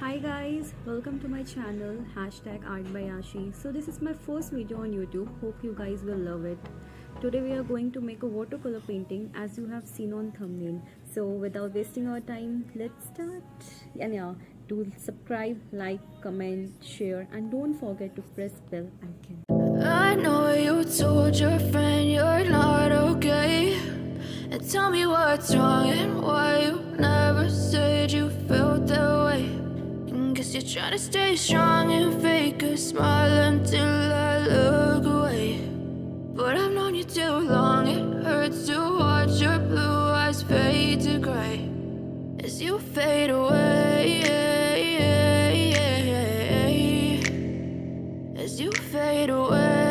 Hi guys, welcome to my channel #Art by Ashi. So this is my first video on YouTube. Hope you guys will love it. Today we are going to make a watercolor painting as you have seen on thumbnail. So without wasting our time, let's start. And yeah, do subscribe, like, comment, share, and don't forget to press bell icon. I know you told your friend you're not okay, and tell me what's wrong and why you never said you felt that way. Guess you're trying to stay strong and fake a smile until I look away. But I've known you too long, it hurts to watch your blue eyes fade to gray as you fade away. As you fade away.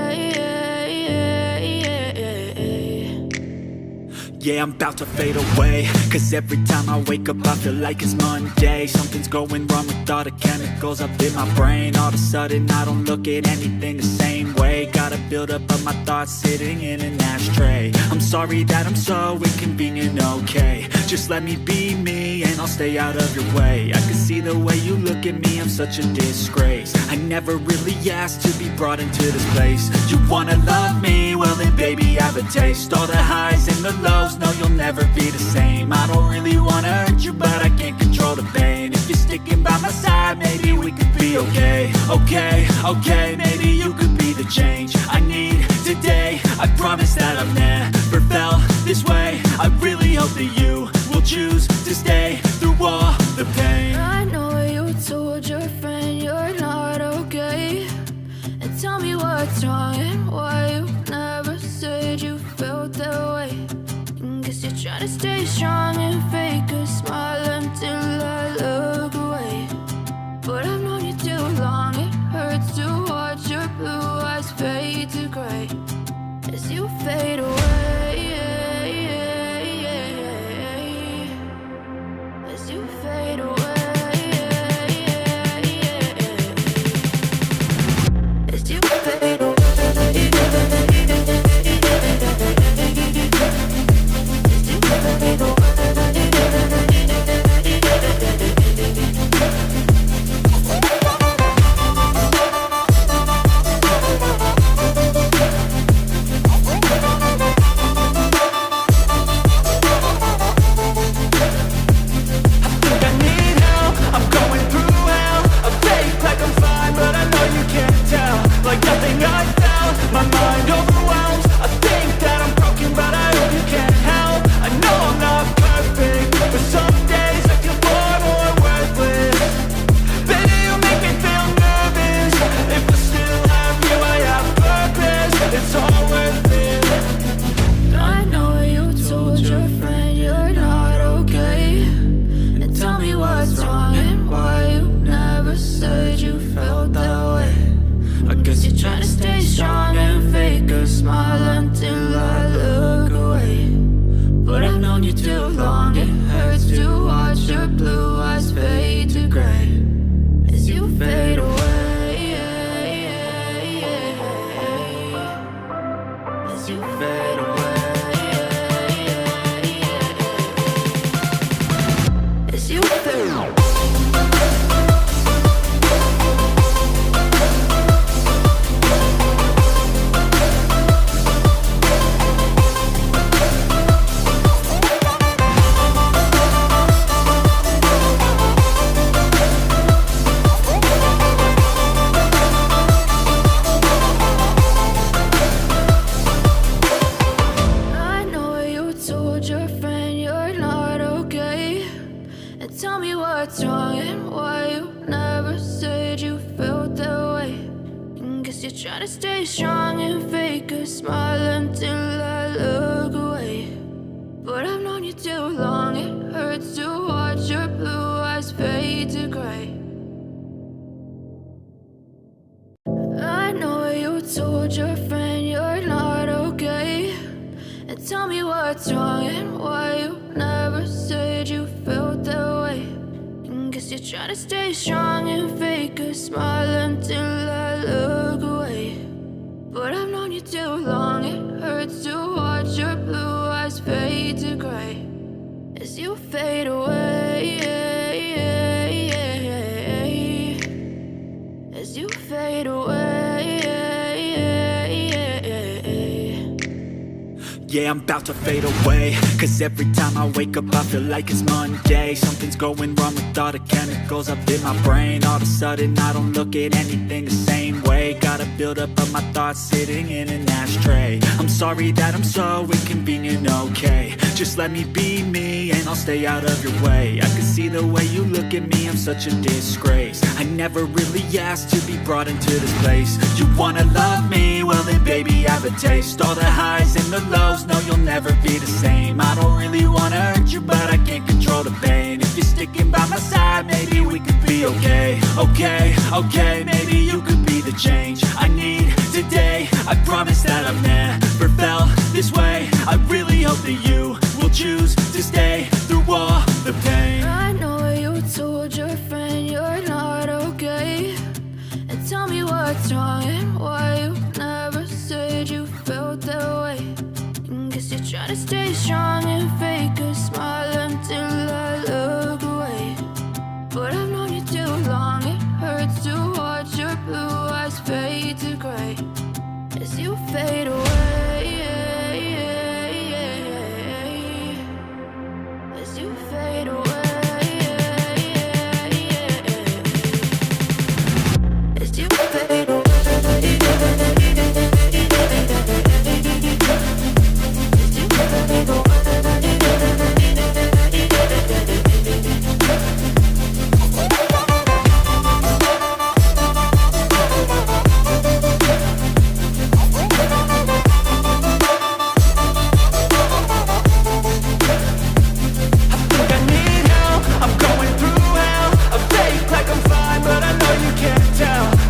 Yeah, I'm about to fade away, cause every time I wake up I feel like it's Monday. Something's going wrong with all the chemicals up in my brain. All of a sudden I don't look at anything the same way. Gotta build up of my thoughts sitting in an ashtray. I'm sorry that I'm so inconvenient, okay. Just let me be me and I'll stay out of your way. I can see the way you look at me, I'm such a disgrace. I never really asked to be brought into this place. You wanna love me? Well then baby I have a taste. All the highs and the lows, no you'll never be the same. I don't really wanna hurt you but I can't control the pain. If you're sticking by my side, maybe we could be okay. Okay, maybe you could be the change I need today. I promise that I've never felt this way. I really hope that you will choose to stay through all the pain. I know you told your friend you're not okay, and tell me what's wrong and why you never said you felt that way. Guess you're trying to stay strong and fake a smile until I look away. But I've known you too long, it hurts to watch your blue eyes fade to gray as you fade away. As you fade away. As you fade away. Trying to stay strong and fake a smile until I look away. But I've known you too long, it hurts to watch your blue eyes fade to gray as you fade away. As you fade away. As you fade away. Tell me what's wrong and why you never said you felt that way. Guess you're trying to stay strong and fake a smile until I look away. But I've known you too long, it hurts to watch your blue eyes fade to gray. I know you told your friend you're not okay, and tell me what's wrong and why you never said you felt that way. Guess you're trying to stay strong and fake a smile until I look away. But I've known you too long, it hurts to watch your blue eyes fade to gray as you fade away. Yeah, I'm about to fade away. Cause every time I wake up I feel like it's Monday. Something's going wrong with all the chemicals up in my brain. All of a sudden I don't look at anything the same way. Got a buildup of my thoughts sitting in an ashtray. I'm sorry that I'm so inconvenient, okay. Just let me be me and I'll stay out of your way. I can see the way you look at me, I'm such a disgrace. I never really asked to be brought into this place. You wanna love me? Well then baby I have a taste. All the highs and the lows, no you'll never be the same. I don't really wanna hurt you but I can't control the pain. If you're sticking by my side maybe we could be okay. Okay, maybe you could be the change I need today. I promise that I've never felt this way. I really hope that you will choose to stay through all the pain. I know you told your friend you're not okay, and tell me what's wrong and why you never said you felt that way. Guess you're trying to stay strong and fake a smile until I look away. But I've known you too long, it hurts to watch your blue eyes fade to gray as you fade away. As you fade away. As you fade away.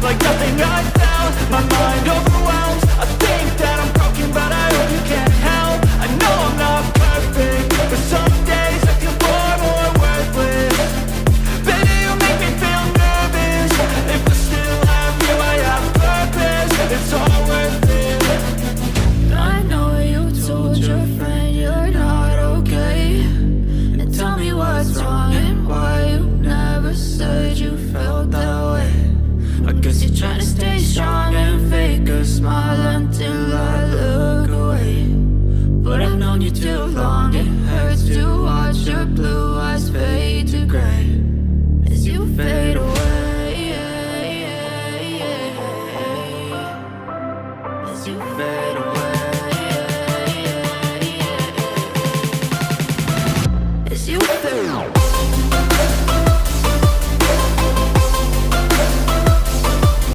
Like nothing I found, my mind overwhelms. I think that I'm broken, but I hope you can't help. I know I'm not perfect, but some days I feel far more worthless. Baby, you make me feel nervous. If I still have you, I have purpose. It's all worth it. I know you told your friend you're not okay, and tell me what's wrong and why you never said you felt that way. I guess you're trying to stay strong and fake a smile until I look away. But I've known you too long, it hurts to watch your blue eyes fade to gray as you fade